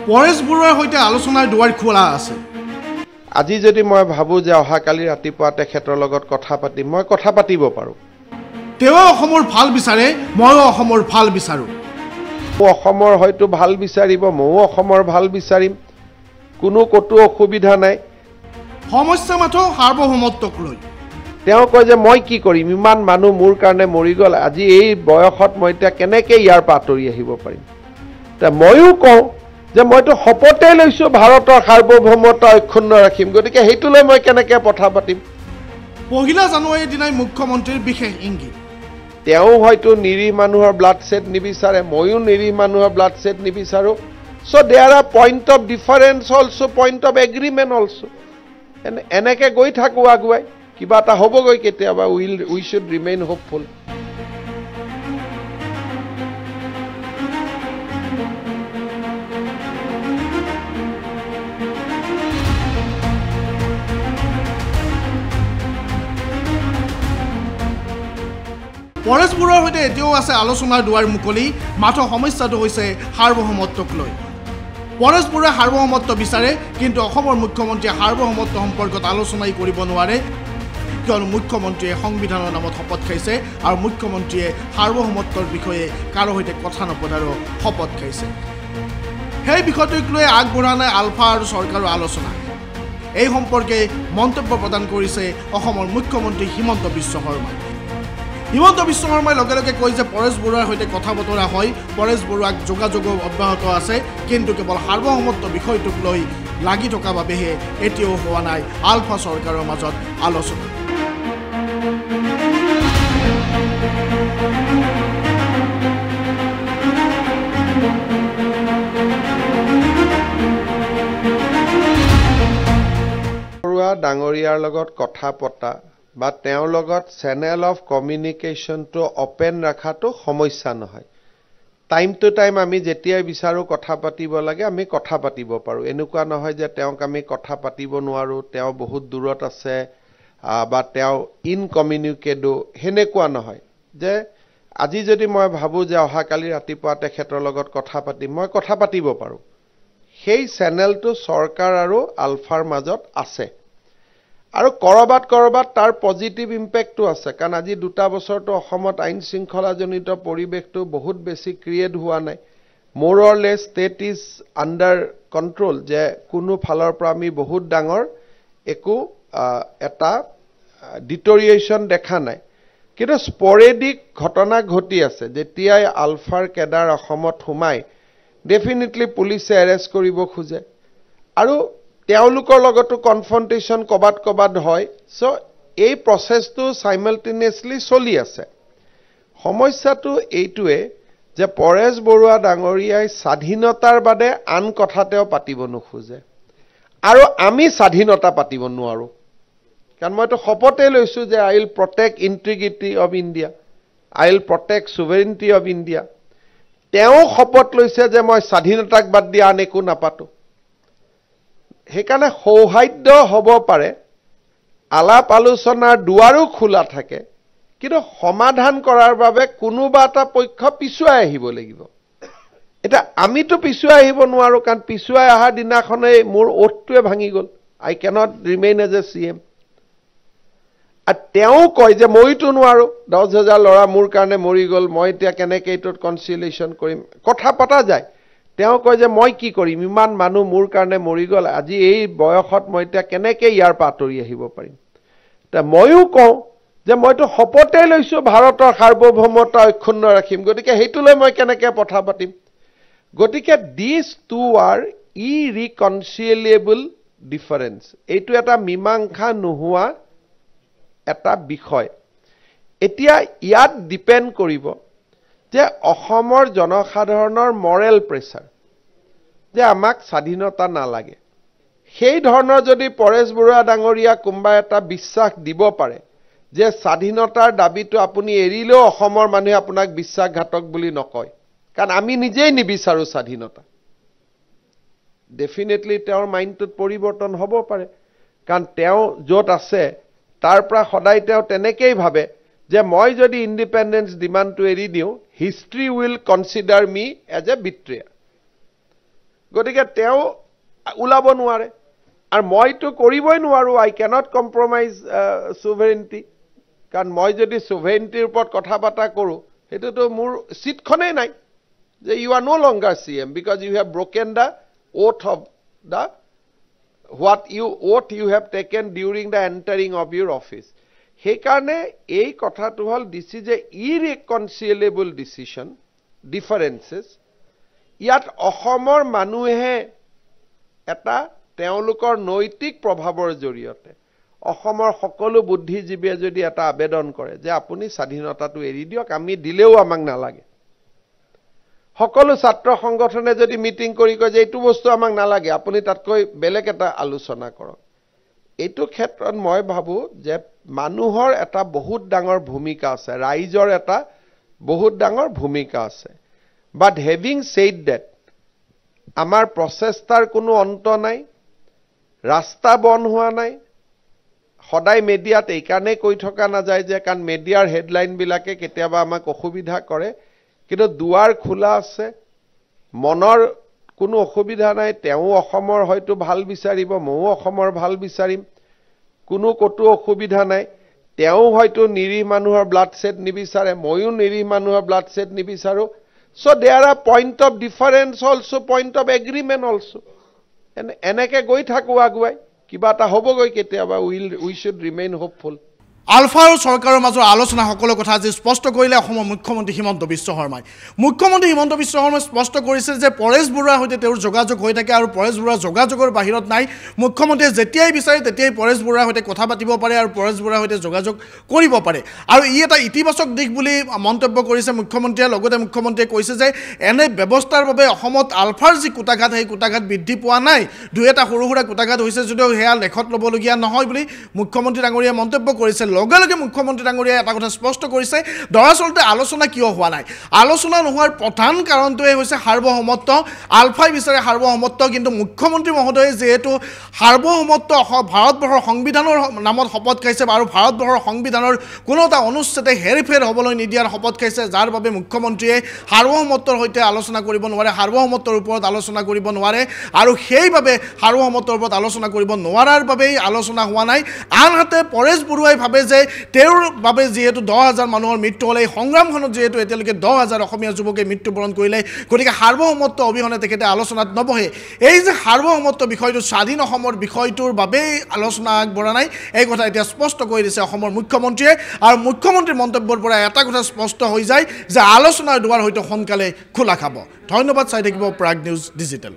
পৰেশ বৰুৱাৰ সৈতে আলোচনাৰ দুৱাৰ খোলা আছে। আজি যদি মই ভাবো যে অহাকালি ৰাতিপুৱা তেখেতৰ লগত কথা পাতিম, মই কথা পাতিব পাৰোঁ। তেওঁ অসমৰ ভাল বিচাৰে, ময়ো অসমৰ ভাল বিচাৰোঁ। অসমৰ হয়তো ভাল বিচাৰিব, ময়ো অসমৰ ভাল বিচাৰিম, কোনো ক'তো অসুবিধা নাই। সমস্যা মাথো সাৰ্বভৌমত্বক লৈ তেওঁ কয় যে মই কি কৰিম, ইমান মানুহ মোৰ কাৰণে মৰি গ'ল, আজি এই বয়সত মই এতিয়া কেনেকৈ ইয়াৰ পৰা আঁতৰি আহিব পাৰিম। ময়ো কওঁ যে মইতো শপতে লৈছোঁ ভাৰতৰ সাৰ্বভৌমত্ব অক্ষুণ্ণ ৰাখিম, গতিকে সেইটো লৈ মই কেনেকৈ কথা পাতিম। 1 জানুৱাৰীৰ দিনাই মুখ্যমন্ত্ৰীৰ বিশেষ ইংগিত। তেওঁ হয়তো নিৰীহ মানুহৰ ব্লাড ছেড নিবিচাৰে, ময়ো নিৰীহ মানুহৰ ব্লাড ছেড নিবিচাৰোঁ। So' there are point of difference also', point of agreement also'. এনেকৈ গৈ থাকোঁ আগুৱাই, কিবা এটা হ'বগৈ কেতিয়াবা। We should remain hopeful. Paresh বৰুৱাৰ সৈতে এতিয়াও আছে আলোচনাৰ দুৱাৰ মুকলি, মাথো সমস্যাটো হৈছে সাৰ্বভৌমত্বক লৈ। পৰেশ বৰুৱাই সাৰ্বভৌমত্ব বিচাৰে, কিন্তু অসমৰ মুখ্যমন্ত্ৰীয়ে সাৰ্বভৌমত্ব সম্পৰ্কত আলোচনাই কৰিব নোৱাৰে, কিয়নো মুখ্যমন্ত্ৰীয়ে সংবিধানৰ নামত শপত খাইছে আৰু মুখ্যমন্ত্ৰীয়ে সাৰ্বভৌমত্বৰ বিষয়ে কাৰো সৈতে কথা নপতাৰো শপত খাইছে। সেই বিষয়টোক লৈ আগবঢ়া নাই আলফা আৰু চৰকাৰৰ আলোচনা। এই সম্পৰ্কে মন্তব্য প্ৰদান কৰিছে অসমৰ মুখ্যমন্ত্ৰী হিমন্ত বিশ্ব শৰ্মাই। হিমন্ত বিশ্ব শৰ্মাই লগে লগে কয় যে পৰেশ বৰুৱাৰ সৈতে কথা বতৰা হয়, পৰেশ বৰুৱাক যোগাযোগ অব্যাহত আছে, কিন্তু কেৱল সাৰ্বভৌমত্ব বিষয়টোক লৈ লাগি থকা বাবেহে এতিয়াও হোৱা নাই আলফা চৰকাৰৰ মাজত আলোচনা। বৰুৱা ডাঙৰীয়াৰ লগত কথা পতা বা তেওঁৰ লগত চেনেল অফ কমিউনিকেশ্যনটো অপেন ৰখাটো সমস্যা নহয়। টাইম টু টাইম আমি যেতিয়াই বিচাৰোঁ কথা পাতিব লাগে, আমি কথা পাতিব পাৰোঁ। এনেকুৱা নহয় যে তেওঁক আমি কথা পাতিব নোৱাৰোঁ, তেওঁ বহুত দূৰত আছে বা তেওঁ ইনকমিউনিকেডো, সেনেকুৱা নহয়। যে আজি যদি মই ভাবোঁ যে অহাকালি ৰাতিপুৱা তেখেতৰ লগত কথা পাতিম, মই কথা পাতিব পাৰোঁ। সেই চেনেলটো চৰকাৰ আৰু আলফাৰ মাজত আছে, আৰু কৰবাত তাৰ পজিটিভ ইম্পেক্টটো আছে। কাৰণ আজি 2 বছৰটো অসমত আইন শৃংখলাজনিত পৰিৱেশটো বহুত বেছি ক্ৰিয়েট হোৱা নাই। More or less state is under control, যে কোনো ফালৰ পৰা আমি বহুত ডাঙৰ একো এটা ডিটৰিয়েশ্যন দেখা নাই। কিন্তু স্পৰেডিক ঘটনা ঘটি আছে। যেতিয়াই আলফাৰ কেডাৰ অসমত সোমাই, ডেফিনেটলি পুলিচে এৰেষ্ট কৰিব খোজে, আৰু তেওঁলোকৰ লগতো কনফ্ৰণ্টেশ্যন ক'বাত হয়। চ' এই প্ৰচেছটো চাইমালটেনিয়াছলি চলি আছে। সমস্যাটো এইটোৱে যে পৰেশ বৰুৱা ডাঙৰীয়াই স্বাধীনতাৰ বাদে আন কথা তেওঁ পাতিব নোখোজে, আৰু আমি স্বাধীনতা পাতিব নোৱাৰোঁ। কাৰণ মইতো শপতে লৈছোঁ যে I will protect integrity of India, I will protect sovereignty of India. তেওঁ শপত লৈছে যে মই স্বাধীনতাক বাদ দিয়া আন একো নাপাতোঁ। সেইকাৰণে সৌহাৰ্দ্য হ'ব পাৰে, আলাপ আলোচনাৰ দুৱাৰো খোলা থাকে, কিন্তু সমাধান কৰাৰ বাবে কোনোবা এটা পক্ষ পিছুৱাই আহিব লাগিব। এতিয়া আমিতো পিছুৱাই আহিব নোৱাৰোঁ, কাৰণ পিছুৱাই অহাৰ দিনাখনেই মোৰ ওথটোৱে ভাঙি গ'ল, I cannot remain as a CM। আৰু তেওঁ কয় যে মইতো নোৱাৰোঁ, 10,000 ল'ৰা মোৰ কাৰণে মৰি গ'ল, মই এতিয়া কেনেকৈ এইটোত কনচিলিয়েশ্যন কৰিম। কথা পতা যায়। তেওঁ কয় যে মই কি কৰিম, ইমান মানুহ মোৰ কাৰণে মৰি গ'ল, আজি এই বয়সত মই এতিয়া কেনেকৈ ইয়াৰ পৰা আঁতৰি আহিব পাৰিম। ময়ো কওঁ যে মইতো শপতে লৈছোঁ ভাৰতৰ সাৰ্বভৌমত্ব অক্ষুণ্ণ ৰাখিম, গতিকে সেইটো লৈ মই কেনেকৈ কথা পাতিম। গতিকে দিছ টু আৰ ইৰিকনচিলিয়েবল ডিফাৰেঞ্চ। এইটো এটা মীমাংসা নোহোৱা এটা বিষয়। এতিয়া ইয়াত ডিপেণ্ড কৰিব যে অসমৰ জনসাধাৰণৰ মৰেল প্ৰেছাৰ, যে আমাক স্বাধীনতা নালাগে। সেই ধৰণৰ যদি পৰেশ বৰুৱা ডাঙৰীয়া কোনোবা এটা বিশ্বাস দিব পাৰে যে স্বাধীনতাৰ দাবীটো আপুনি এৰিলেও অসমৰ মানুহে আপোনাক বিশ্বাসঘাতক বুলি নকয়, কাৰণ আমি নিজেই নিবিচাৰোঁ স্বাধীনতা, ডেফিনেটলি তেওঁৰ মাইণ্ডটোত পৰিৱৰ্তন হ'ব পাৰে। কাৰণ তেওঁ য'ত আছে তাৰ পৰা সদায় তেওঁ তেনেকেই ভাবে যে মই যদি ইণ্ডিপেণ্ডেন্স ডিমাণ্ডটো এৰি দিওঁ, history will consider me as a betrayer. গতিকে তেওঁ ওলাব নোৱাৰে আৰু মইতো কৰিবই নোৱাৰো আই কেনট কম্প্ৰমাইজ সোভেৰেইনিটি কাৰণ মই যদি সোভেৰেইনিটিৰ ওপৰত কথা বাৰ্তা কৰো হেতুতো মোৰ সিটখনেই নাই যে you are no longer CM because you have broken the oath of the what you have taken during the entering of your office সেইকাৰণে এই কথাটো হল this is a irreconcilable decision differences ইয়াত অসমৰ মানুহে এটা তেওঁলোকৰ নৈতিক প্ৰভাৱৰ জৰিয়তে অসমৰ সকলো বুদ্ধিজীৱীয়ে যদি এটা আবেদন কৰে যে আপুনি স্বাধীনতাটো এৰি দিয়ক আমি দিলেও আমাক নালাগে সকলো ছাত্ৰ সংগঠনে যদি মিটিং কৰি কয় যে এইটো বস্তু আমাক নালাগে আপুনি তাতকৈ বেলেগ এটা আলোচনা কৰক এইটো ক্ষেত্ৰত মই ভাবো যে মানুহৰ এটা বহুত ডাঙৰ ভূমিকা আছে ৰাইজৰ এটা বহুত ডাঙৰ ভূমিকা আছে বাট হেভিং সেড দ্যাট আমাৰ প্ৰচেষ্টাৰ কোনো অন্ত নাই ৰাস্তা বন হোৱা নাই সদায় মিডিয়াত এইকাৰণে কৈ থকা নাযায় যে কাৰণ মিডিয়াৰ হেডলাইন বিলাকে কেতিয়াবা আমাক অসুবিধা কৰে কিন্তু দুৱাৰ খোলা আছে মনৰ কোনো অসুবিধা নাই তেওঁ অসমৰ হয়তো ভাল বিচাৰিব মও অসমৰ ভাল বিচাৰিম কোনো কতো অসুবিধা নাই তেওঁ হয়তো নিৰি মানুহৰ ব্লাড সেট নিবিচাৰে ময়ো নিৰি মানুহৰ ব্লাড সেট নিবিচাৰো so there are point of difference also point of agreement also এনেকে গৈ থাকো আগুৱাই কিবা এটা হ'বগৈ কেতিয়াবা we should remain hopeful ULFA আৰু চৰকাৰৰ মাজৰ আলোচনা সকলো কথা আজি স্পষ্ট কৰিলে অসমৰ মুখ্যমন্ত্ৰী হিমন্ত বিশ্ব শৰ্মাই মুখ্যমন্ত্ৰী হিমন্ত বিশ্ব শৰ্মাই স্পষ্ট কৰিছে যে পৰেশ বৰুৱাৰ সৈতে তেওঁৰ যোগাযোগ হৈ থাকে আৰু পৰেশ বৰুৱা যোগাযোগৰ বাহিৰত নাই মুখ্যমন্ত্ৰীয়ে যেতিয়াই বিচাৰে তেতিয়াই পৰেশ বৰুৱাৰ সৈতে কথা পাতিব পাৰে আৰু পৰেশ বৰুৱাৰ সৈতে যোগাযোগ কৰিব পাৰে আৰু ই এটা ইতিবাচক দিশ বুলি মন্তব্য কৰিছে মুখ্যমন্ত্ৰীয়ে লগতে মুখ্যমন্ত্ৰীয়ে কৈছে যে এনে ব্যৱস্থাৰ বাবে অসমত আলফাৰ যি কুটাঘাত সেই কুটাঘাত বৃদ্ধি পোৱা নাই দুই এটা সৰু সৰু কুটাঘাত হৈছে যদিও হেয়া লেখত ল'বলগীয়া নহয় বুলি মুখ্যমন্ত্ৰী ডাঙৰীয়াই মন্তব্য কৰিছে লগে লগে মুখ্যমন্ত্ৰী ডাঙৰীয়াই এটা কথা স্পষ্ট কৰিছে দৰাচলতে আলোচনা কিয় হোৱা নাই আলোচনা নোহোৱাৰ প্ৰধান কাৰণটোৱে হৈছে সাৰ্বভৌমত্ব আলফাই বিচাৰে সাৰ্বভৌমত্ব কিন্তু মুখ্যমন্ত্ৰী মহোদয়ে যেহেতু সাৰ্বভৌমত্ব ভাৰতবৰ্ষৰ সংবিধানৰ নামত শপত খাইছে আৰু ভাৰতবৰ্ষৰ সংবিধানৰ কোনো এটা অনুচ্ছেদে হেৰফেৰ হ'বলৈ নিদিয়াৰ শপত খাইছে যাৰ বাবে মুখ্যমন্ত্ৰীয়ে সাৰ্বভৌমত্বৰ সৈতে আলোচনা কৰিব নোৱাৰে সাৰ্বভৌমত্বৰ ওপৰত আলোচনা কৰিব নোৱাৰে আৰু সেইবাবে সাৰ্বভৌমত্বৰ ওপৰত আলোচনা কৰিব নোৱাৰাৰ বাবেই আলোচনা হোৱা নাই আনহাতে পৰেশ বৰুৱাই ভাবে যে তেওঁৰ বাবে যেহেতু 10,000 মানুহৰ মৃত্যু হলে সংগ্ৰামখনত যেহেতু এতিয়ালৈকে 10,000 অসমীয়া যুৱকে মৃত্যুবৰণ কৰিলে গতিকে সাৰ্বভৌমত্ব অবিহনে তেখেতে আলোচনাত নবহে এই যে সাৰ্বভৌমত্ব বিষয়টো স্বাধীন অসমৰ বিষয়টোৰ বাবেই আলোচনা আগবঢ়া নাই এই কথা এতিয়া স্পষ্ট কৰি দিছে অসমৰ মুখ্যমন্ত্ৰীয়ে আৰু মুখ্যমন্ত্ৰীৰ মন্তব্যৰ পৰা এটা কথা স্পষ্ট হৈ যায় যে আলোচনাৰ দুৱাৰ হয়তো সোনকালে খোলা খাব ধন্যবাদ চাই থাকিব প্ৰাগ নিউজ ডিজিটেল